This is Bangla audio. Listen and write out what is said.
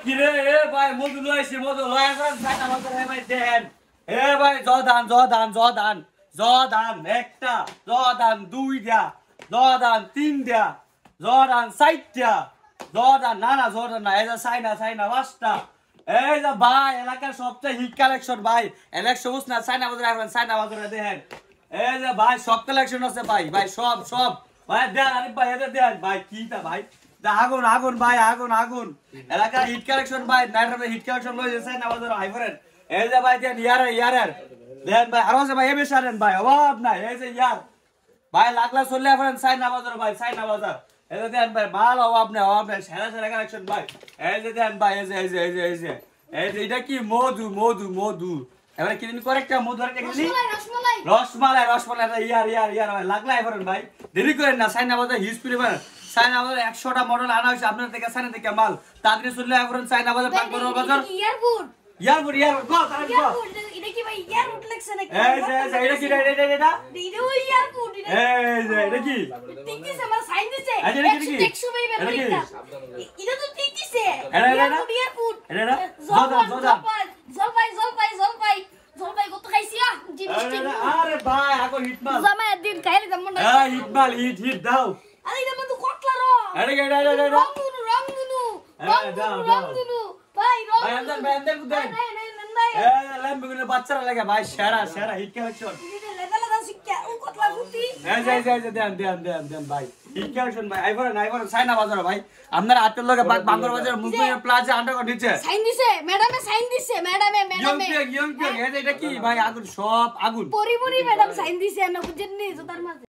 কিরে এ ভাই মধু লইছি মধু লয় করেন সাইনা বাজার এ ভাই দেন এ ভাই জদান একটা জদান দুইটা জদান তিনটা জদান চারটা জদান না জদান না এই যে সাইনা পাঁচটা এই যে ভাই এলাকার সবচেয়ে হিট কালেকশন ভাই ইলেকশন না সাইনা বাজার রাখবেন সাইনা বাজারে দেখেন এই যে ভাই সব কালেকশন আছে ভাই সব ভাই দেন আরিফ ভাই এদের দেন ভাই কিটা ভাই আগুন ভাই আগুন এলাকার হিট কালেকশন ভাই নাইট্রোবে হিট কালেকশন লই যাচ্ছে না বাজার হাই করেন এই যে ভাই দেন ইয়ারের দেন ভাই আরো যে ভাই এবে সারেন ভাই অভাব নাই এই যে ইয়ার ভাই লাগলা চলে আসেন সাইনা বাজার ভাই সাইনা বাজার এই যে দেন ভাই মাল অভাব নাই সেরা কালেকশন ভাই এই যে দেন ভাই এই যে এটা কি মধু এবারে কি দিন করে একটা মধু আর একটা রসমালাই ইয়ার ভাই লাগলা এবারেন ভাই দেরি করেন না সাইনা বাজার হিজ পরিবার সাইনা বাজার 100টা মডেল আনা হইছে আপনাদের থেকে সাইনা থেকে মাল তাড়াতাড়ি চলে আসেন সাইনা বাজার পাকবড় বাজার ইয়ারপুর গো তাড়াতাড়ি গো এটা কি ভাই ইয়ারপুর লেখছে নাকি এই যে এটা কি এটা এটা ওই ইয়ারপুর এই যে এটা কি টিকটিছে আমার সাইন দিছে এটা কি 100 ভাই এটা তো টিকটিছে ইয়ারপুর এটা জলপাই কত খাইছি আরে ভাই আগো হিটমাল জামা একদিন খাইলে দাম না হিটমাল হিট দাও আরে এটা মতো কটলা র এটা রংগুনু ভাই ভাই কুদাই লেম্বগুলো বাচ্চারা লাগে ভাই সেরা হিট কালেকশন দেন ভাই হিট কালেকশন ভাই আইবর সাইনা বাজার ভাই আপনারা আটের লগে বাঙ্গর বাজার মুভমেন্ট প্লাজা আন্ডার নিচে সাইন দিছে ম্যাডামে ইয়ং এটা কি ভাই আগুন সব আগুন পরি ম্যাডাম সাইন দিছে না বুঝেননি জোতার মাঝে